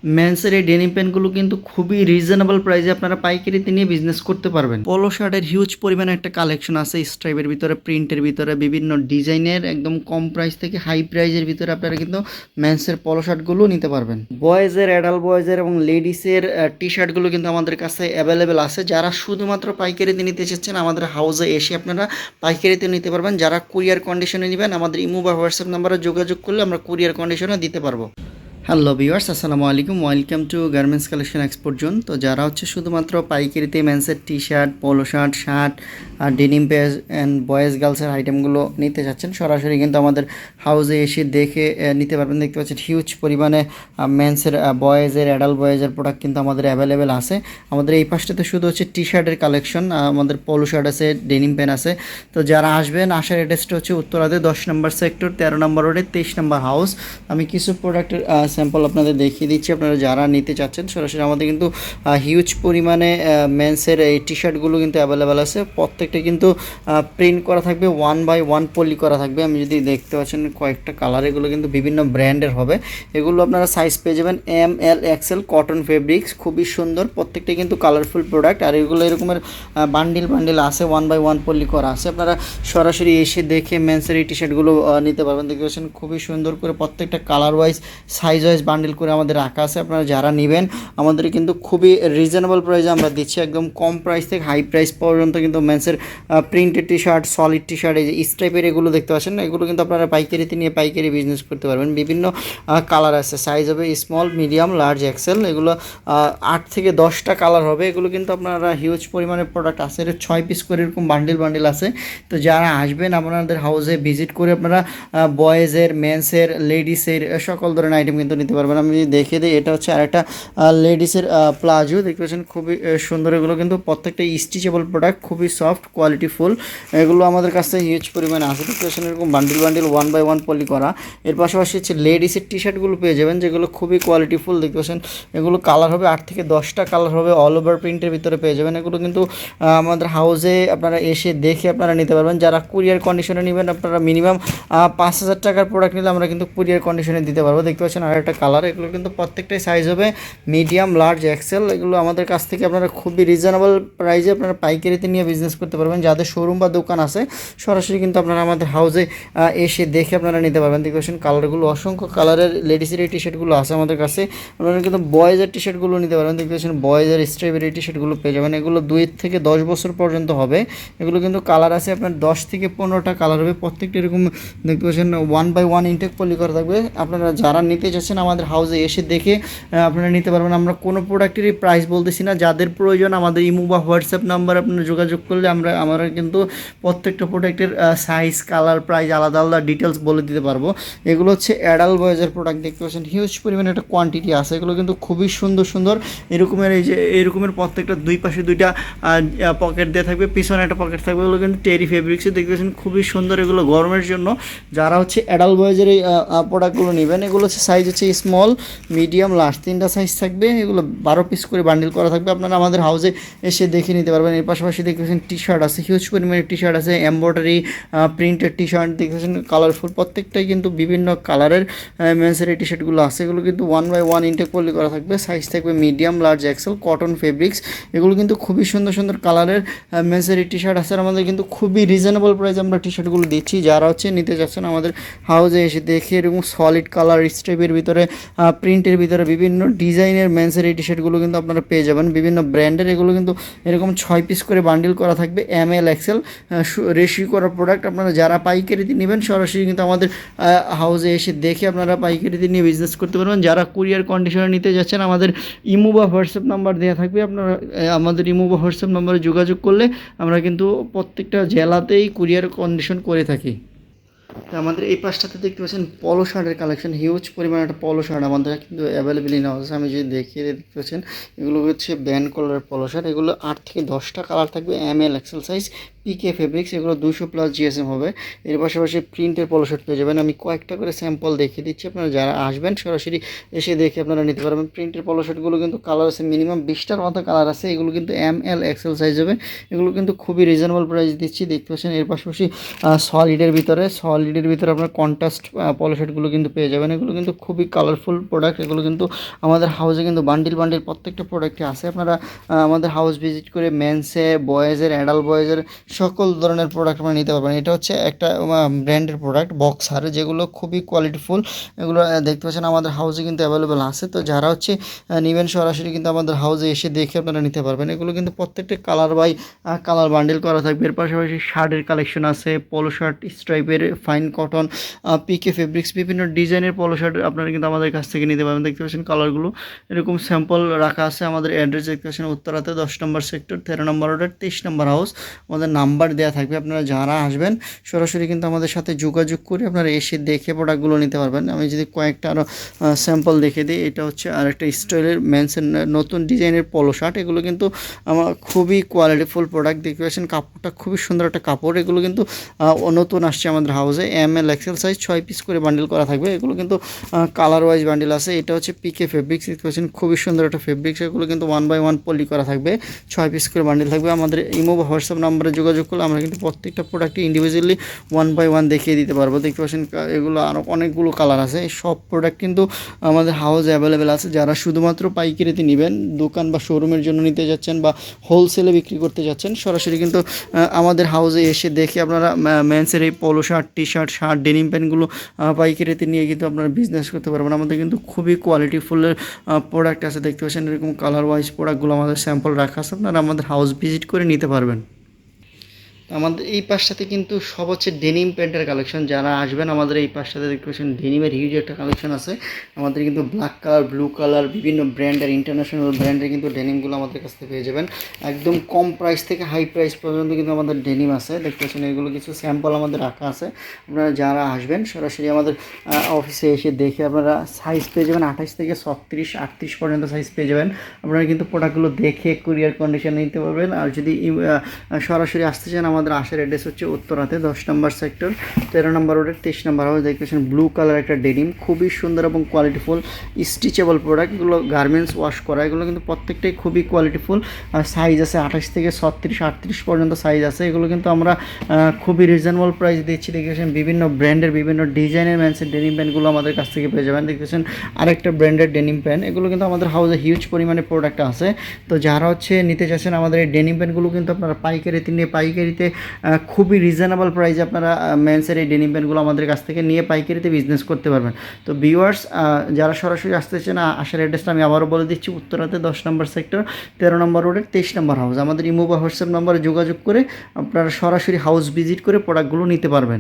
মেন্সের এই ডেনিম প্যান্টগুলো কিন্তু খুবই রিজনেবল প্রাইসে আপনারা পাইকারিতে নিয়ে বিজনেস করতে পারবেন। পলো শার্টের হিউজ পরিমাণে একটা কালেকশন আছে, স্ট্রাইপের ভিতরে, প্রিন্টের ভিতরে, বিভিন্ন ডিজাইনের একদম কম প্রাইস থেকে হাই প্রাইজের ভিতরে আপনারা কিন্তু মেন্সের পলো শার্টগুলো নিতে পারবেন। বয়েজের, অ্যাডাল্ট বয়েজের এবং লেডিসের টি শার্টগুলো কিন্তু আমাদের কাছে অ্যাভেলেবেল আছে। যারা শুধুমাত্র পাইকারিতে নিতে চাচ্ছেন আমাদের হাউসে এসে আপনারা পাইকারিতে নিতে পারবেন। যারা কুরিয়ার কন্ডিশনে নেবেন আমাদের ইমো বা হোয়াটসঅ্যাপ নাম্বারে যোগাযোগ করলে আমরা কুরিয়ার কন্ডিশনে দিতে পারবো। হ্যালো ভিউয়ার্স, আসসালামু আলাইকুম, welcome to garments collection export zone. তো যারা শুধুমাত্র পাইকারিতে মেন্সের T shirt, polo shirt, shirt আর ডেনিম প্যান্ট অ্যান্ড বয়েজ গার্লসের আইটেমগুলো নিতে চাচ্ছেন সরাসরি কিন্তু আমাদের হাউসে এসে দেখে নিতে পারবেন। দেখতে পাচ্ছেন হিউজ পরিমাণে মেন্সের, বয়েজের, অ্যাডাল্ট বয়েজের প্রোডাক্ট কিন্তু আমাদের অ্যাভেলেবেল আছে। আমাদের এই পাশটাতে শুধু টি শার্টের কালেকশন, আমাদের পোলো শার্ট আছে, ডেনিম প্যান্ট আছে। তো যারা আসবেন, আসার অ্যাড্রেসটা উত্তরাতে 10 নম্বর সেক্টর, 13 নম্বর রোডে, 23 নম্বর হাউস। আমি কিছু প্রোডাক্টের স্যাম্পল আপনাদের দেখিয়ে দিচ্ছি। আপনারা যারা নিতে চাচ্ছেন সরাসরি আমাদের কিন্তু হিউজ পরিমাণে মেন্সের এই টি শার্টগুলো কিন্তু অ্যাভেলেবেল আছে। প্রত্যেকটা কিন্তু প্রিন্ট করা থাকবে, 1/1 পলি করা থাকবে। আমি যদি দেখতে পাচ্ছেন কয়েকটা কালার, এগুলো কিন্তু বিভিন্ন ব্র্যান্ডের হবে। এগুলো আপনারা সাইজ পেয়ে যাবেন ML XL, কটন ফেব্রিক্স, খুবই সুন্দর। প্রত্যেকটা কিন্তু কালারফুল প্রোডাক্ট। আর এগুলো এরকমের বান্ডিল আছে, 1/1 পলি করা আছে। আপনারা সরাসরি এসে দেখে মেন্সের এই টি শার্টগুলো নিতে পারবেন। দেখতে পাচ্ছেন খুবই সুন্দর করে প্রত্যেকটা colour wise, size wise bundle করে আমাদের রাখা আছে। আপনারা যারা নেবেন আমাদের কিন্তু খুবই রিজনেবল প্রাইসে আমরা দিচ্ছি, একদম কম প্রাইস থেকে হাই প্রাইস পর্যন্ত কিন্তু মেন্সের printed T shirt, solid T shirt, এই যে স্ট্রাইপের এগুলো দেখতে পাচ্ছেন, এগুলো কিন্তু আপনারা পাইকারিতে নিয়ে পাইকারি বিজনেস করতে পারবেন। বিভিন্ন কালার আছে, সাইজ হবে স্মল, মিডিয়াম, লার্জ, এক্সেল। এগুলো 8 থেকে 10টা কালার হবে। এগুলো কিন্তু আপনারা হিউজ পরিমাণে প্রোডাক্ট আছে, এটা 6 পিস করে এরকম বান্ডিল আছে। তো যারা আসবেন আপনাদের হাউসে ভিজিট করে আপনারা বয়েজের, মেন্সের, লেডিসের সকল ধরনের আইটেম কিন্তু নিতে পারবেন। আমি যদি দেখে দিই, এটা আরেকটা লেডিসের প্লাজো, দেখতে পাচ্ছেন খুবই সুন্দর। এগুলো কিন্তু প্রত্যেকটা স্টিচেবল প্রোডাক্ট, খুবই সফট, কোয়ালিটি ফুল। এগুলো আমাদের কাছে হিউজ পরিমাণে আছে। দেখতে পাচ্ছেন এরকম বান্ডিল 1/1 পলি করা। এর পাশাপাশি লেডিসের টি শার্টগুলো পেয়ে যাবেন, যেগুলো খুবই কোয়ালিটি ফুল। দেখতে পাচ্ছেন এগুলো কালার হবে 8 থেকে 10টা কালার হবে, অল ওভার প্রিন্টের ভিতরে পেয়ে যাবেন। এগুলো কিন্তু আমাদের হাউসে আপনারা এসে দেখে আপনারা নিতে পারবেন। যারা কুরিয়ার কন্ডিশনে নেবেন আপনারা মিনিমাম 5,000 টাকার প্রোডাক্ট নিলে আমরা কিন্তু কুরিয়ার কন্ডিশনে দিতে পারবো। দেখতে পাচ্ছেন আরেকটা কালার, এগুলো কিন্তু প্রত্যেকটাই সাইজ হবে মিডিয়াম, লার্জ, এক্সেল। এগুলো আমাদের কাছ থেকে আপনারা খুবই রিজনেবল প্রাইসে আপনারা পাইকারিতে নিয়ে বিজনেস করতে পারবেন। যাদের শোরুম বা দোকান আছে সরাসরি কিন্তু আপনারা আমাদের হাউসে এসে দেখে আপনারা নিতে পারবেন। দেখতে পাচ্ছেন কালারগুলো, অসংখ্য কালারের লেডিসের এই টি শার্টগুলো আছে আমাদের কাছে। আপনারা কিন্তু বয়েজের টি শার্টগুলো নিতে পারবেন। দেখতে পাচ্ছেন বয়েজের স্ট্রাইপের এই টি শার্টগুলো পেয়ে যাবেন। এগুলো 2 থেকে 10 বছর পর্যন্ত হবে। এগুলো কিন্তু কালার আছে আপনার 10 থেকে 15টা কালার হবে। প্রত্যেকটা এরকম দেখতে পাচ্ছেন 1/1 ইনটেক পলি করা থাকবে। আপনারা যারা নিতে চাচ্ছেন আমাদের হাউসে এসে দেখে আপনারা নিতে পারবেন। আমরা কোনো প্রোডাক্টেরই প্রাইস বলতেছি না, যাদের প্রয়োজন আমাদের ইমো বা হোয়াটসঅ্যাপ নাম্বার আপনারা যোগাযোগ করলে আমরা কিন্তু প্রত্যেকটা প্রোডাক্টের সাইজ, কালার, প্রাইস আলাদা আলাদা ডিটেলস বলে দিতে পারবো। এগুলো অ্যাডাল্ট বয়েজের প্রোডাক্ট। দেখতে পাচ্ছেন হিউজ পরিমাণে একটা কোয়ান্টিটি আছে। এগুলো কিন্তু খুবই সুন্দর এরকমের, এই যে এরকমের প্রত্যেকটা দুই পাশে 2টা পকেট দেওয়া থাকবে, পিছনে একটা পকেট থাকবে। এগুলো কিন্তু টেরি ফেব্রিক্সে। দেখতে পাচ্ছেন খুবই সুন্দর। এগুলো গরমের জন্য যারা অ্যাডাল্ট বয়েজের এই প্রোডাক্টগুলো নেবেন, এগুলো সাইজ স্মল, মিডিয়াম, লার্জ, 3টা সাইজ থাকবে। এগুলো 12 পিস করে বান্ডিল করা থাকবে। আপনারা আমাদের হাউসে এসে দেখে নিতে পারবেন। এর পাশাপাশি দেখতে পাচ্ছেন টি শার্ট আছে, হিউজ পরিমাণে টি শার্ট আছে, এমব্রয়ডারি প্রিন্টেড টি শার্ট। দেখতে পাচ্ছেন কালারফুল, প্রত্যেকটাই কিন্তু বিভিন্ন কালারের মেন্সের এই টি শার্টগুলো আছে। এগুলো কিন্তু 1/1 ইনটেক পলি করা থাকবে। সাইজ থাকবে medium, large, XL, cotton fabrics. এগুলো কিন্তু খুবই সুন্দর কালারের মেন্সের এই টি শার্ট আছে। আমাদের কিন্তু খুবই রিজনেবল প্রাইসে আমরা টি শার্টগুলো দিচ্ছি। যারা নিতে যাচ্ছেন আমাদের হাউসে এসে দেখে এরকম সলিড কালার, স্ট্রাইপের ভিতরে, প্রিন্টের ভিতরে বিভিন্ন ডিজাইনের মেন্সের এই টি শার্টগুলো কিন্তু আপনারা পেয়ে যাবেন বিভিন্ন ব্র্যান্ডের। এগুলো কিন্তু এরকম 6 পিস করে বান্ডিল করা থাকবে, ML XL রেশিও করা প্রোডাক্ট। আপনারা যারা পাইকারিতে নেবেন সরাসরি কিন্তু আমাদের হাউসে এসে দেখে আপনারা পাইকারিতে নিয়ে বিজনেস করতে পারবেন। যারা কুরিয়ার কন্ডিশনে নিতে যাচ্ছেন আমাদের ইমো বা হোয়াটসঅ্যাপ নাম্বার দেওয়া থাকবে। আপনারা আমাদের ইমো বা হোয়াটসঅ্যাপ নাম্বারে যোগাযোগ করলে আমরা কিন্তু প্রত্যেকটা জেলাতেই কুরিয়ার কন্ডিশন করে থাকি। তো আমাদের এই পাশটাতে দেখতে পাচ্ছেন পলো শার্টের কালেকশন, হিউজ পরিমাণে একটা পলো শার্ট আমাদের কিন্তু অ্যাভেলেবেল ইন হাউস। আমি যদি দেখিয়ে দেখতে পাচ্ছেন এগুলো ব্যান্ড কলারের পলো শার্ট। এগুলো 8 থেকে 10টা কালার থাকবে, ML XL size, PK fabrics. এগুলো 200+ GSM হবে। এর পাশাপাশি প্রিন্টের পলো শার্ট পেয়ে যাবেন। আমি কয়েকটা করে স্যাম্পল দেখিয়ে দিচ্ছি, আপনারা যারা আসবেন সরাসরি এসে দেখে আপনারা নিতে পারবেন। প্রিন্টের পলো শার্টগুলো কিন্তু কালার আছে মিনিমাম 20টার মতো কালার আছে। এগুলো কিন্তু ML XL সাইজ হবে। এগুলো কিন্তু খুবই রিজনেবল প্রাইস দিচ্ছি। দেখতে পাচ্ছেন এর পাশাপাশি সলিডের ভিতরে, সলিড এলইডির ভিতরে আপনার কন্ট্রাস্ট পলো শার্টগুলো কিন্তু পেয়ে যাবেন। এগুলো কিন্তু খুবই কালারফুল প্রোডাক্ট। এগুলো কিন্তু আমাদের হাউসে কিন্তু বান্ডিল প্রত্যেকটা প্রোডাক্টই আছে। আপনারা আমাদের হাউস ভিজিট করে মেন্সে, বয়েজের, অ্যাডাল্ট বয়েজের সকল ধরনের প্রোডাক্ট আপনারা নিতে পারবেন। এটা হচ্ছে একটা ব্র্যান্ডের প্রোডাক্ট বক্সার, যেগুলো খুবই কোয়ালিটিফুল। এগুলো দেখতে পাচ্ছেন আমাদের হাউসে কিন্তু অ্যাভেলেবেল আছে। তো যারা হচ্ছে নেবেন সরাসরি কিন্তু আমাদের হাউসে এসে দেখে আপনারা নিতে পারবেন। এগুলো কিন্তু প্রত্যেকটা কালার বাই কালার বান্ডিল করা থাকবে। এর পাশাপাশি শার্টের কালেকশন আছে, পলো শার্ট স্ট্রাইপের, ফাইন কটন, পিকে ফেব্রিক্স, বিভিন্ন ডিজাইনের পলো শার্ট আপনারা কিন্তু আমাদের কাছ থেকে নিতে পারবেন। দেখতে পাচ্ছেন কালারগুলো এরকম স্যাম্পল রাখা আছে। আমাদের অ্যাড্রেস দেখতে পাচ্ছেন উত্তরাতে 10 নম্বর সেক্টর, 13 নম্বর ওয়ার্ডের 23 নম্বর হাউস। আমাদের নাম্বার দেওয়া থাকবে। আপনারা যারা আসবেন সরাসরি কিন্তু আমাদের সাথে যোগাযোগ করে আপনারা এসে দেখে প্রোডাক্টগুলো নিতে পারবেন। আমি যদি কয়েকটা আরও স্যাম্পল দেখে দিই, এটা হচ্ছে আরেকটা স্টাইলের মেন্সের নতুন ডিজাইনের পলো শার্ট। এগুলো কিন্তু আমার খুবই কোয়ালিটিফুল প্রোডাক্ট। দেখতে পাচ্ছেন কাপড়টা খুবই সুন্দর একটা কাপড়। এগুলো কিন্তু নতুন আসছে আমাদের হাউসে। ML XL সাইজ 6 পিস করে বান্ডিল করা থাকবে। এগুলো কিন্তু কালার ওয়াইজ বান্ডিল আছে। এটা হচ্ছে পিকে ফেব্রিক্স। দেখতে পাচ্ছেন খুবই সুন্দর একটা ফেব্রিক্স। এগুলো কিন্তু 1 বাই 1 পলি করা থাকবে, 6 পিস করে বান্ডিল থাকবে। আমাদের ইমো বা হোয়াটসঅ্যাপ নাম্বারে যোগাযোগ করলে আমরা কিন্তু প্রত্যেকটা প্রোডাক্টই ইন্ডিভিজুয়ালি 1 বাই 1 দেখিয়ে দিতে পারবো। দেখতে পাচ্ছেন এগুলো আরও অনেকগুলো কালার আছে। এই সব প্রোডাক্ট কিন্তু আমাদের হাউসে অ্যাভেলেবেল আছে। যারা শুধুমাত্র পাইকারিতে নেবেন, দোকান বা শোরুমের জন্য নিতে যাচ্ছেন বা হোলসেলে বিক্রি করতে যাচ্ছেন, সরাসরি কিন্তু আমাদের হাউসে এসে দেখে আপনারা মেন্সের এই পলো শার্ট, টি শার্ট, ডেনিম প্যান্টগুলো পাইকারিতে নিয়ে কিন্তু আপনারা বিজনেস করতে পারবেন। আমাদের কিন্তু খুবই কোয়ালিটিফুলের প্রোডাক্ট আছে। দেখতে পাচ্ছেন এরকম কালার ওয়াইজ প্রোডাক্টগুলো আমাদের স্যাম্পল রাখা আছে। আপনারা আমাদের হাউস ভিজিট করে নিতে পারবেন। আমাদের এই পাশটাতে কিন্তু সব হচ্ছে ডেনিম প্যান্টের কালেকশন। যারা আসবেন আমাদের এই পাশটাতে দেখতে পাচ্ছেন ডেনিমের হিউজ একটা কালেকশন আছে। আমাদের কিন্তু ব্ল্যাক কালার, ব্লু কালার, বিভিন্ন ব্র্যান্ডের, ইন্টারন্যাশনাল ব্র্যান্ডের কিন্তু ডেনিমগুলো আমাদের কাছ থেকে পেয়ে যাবেন। একদম কম প্রাইস থেকে হাই প্রাইস পর্যন্ত কিন্তু আমাদের ডেনিম আছে। দেখতে পাচ্ছেন এগুলো কিছু স্যাম্পল আমাদের রাখা আছে। আপনারা যারা আসবেন সরাসরি আমাদের অফিসে এসে দেখে আপনারা সাইজ পেয়ে যাবেন। 28 থেকে 36, 38 পর্যন্ত সাইজ পেয়ে যাবেন। আপনারা কিন্তু প্রোডাক্টগুলো দেখে কুরিয়ার কন্ডিশন নিতে পারবেন। আর যদি সরাসরি আসতে চান, আমাদের আসার অ্যাড্রেস হচ্ছে উত্তরাতে 10 নম্বর সেক্টর, 13 নম্বর রোডের 23 নম্বর হাউস। দেখতেছেন ব্লু কালার একটা ডেনিম, খুবই সুন্দর এবং কোয়ালিটিফুল স্টিচেবল প্রোডাক্ট। এগুলো গার্মেন্টস ওয়াশ করা। এগুলো কিন্তু প্রত্যেকটাই খুবই কোয়ালিটিফুল। সাইজ আছে 28 থেকে 36, 38 পর্যন্ত সাইজ আছে। এগুলো কিন্তু আমরা খুবই রিজনেবল প্রাইস দিচ্ছি। দেখতেছেন বিভিন্ন ব্র্যান্ডের, বিভিন্ন ডিজাইনের মেন্সের ডেনিম প্যান্টগুলো আমাদের কাছ থেকে পেয়ে যাবেন। দেখতেছেন আরেকটা ব্র্যান্ডের ডেনিম প্যান্ট। এগুলো কিন্তু আমাদের হাউসে হিউজ পরিমাণে প্রোডাক্ট আছে। তো যারা হচ্ছে নিতে চাচ্ছেন আমাদের এই ডেনিম প্যান্টগুলো কিন্তু আপনারা পাইকারিতে খুবই রিজনেবল প্রাইসে আপনারা মেন্সের এই ডেনিম প্যান্টগুলো আমাদের কাছ থেকে নিয়ে পাইকারিতে বিজনেস করতে পারবেন। তো ভিউয়ার্স, যারা সরাসরি আসতেছে না, আসার অ্যাড্রেসটা আমি আবারও বলে দিচ্ছি, উত্তরাতে 10 নম্বর সেক্টর, 13 নম্বর রোডের 23 নম্বর হাউস। আমাদের ইমো বা হোয়াটসঅ্যাপ নম্বরে যোগাযোগ করে আপনারা সরাসরি হাউস ভিজিট করে প্রোডাক্টগুলো নিতে পারবেন।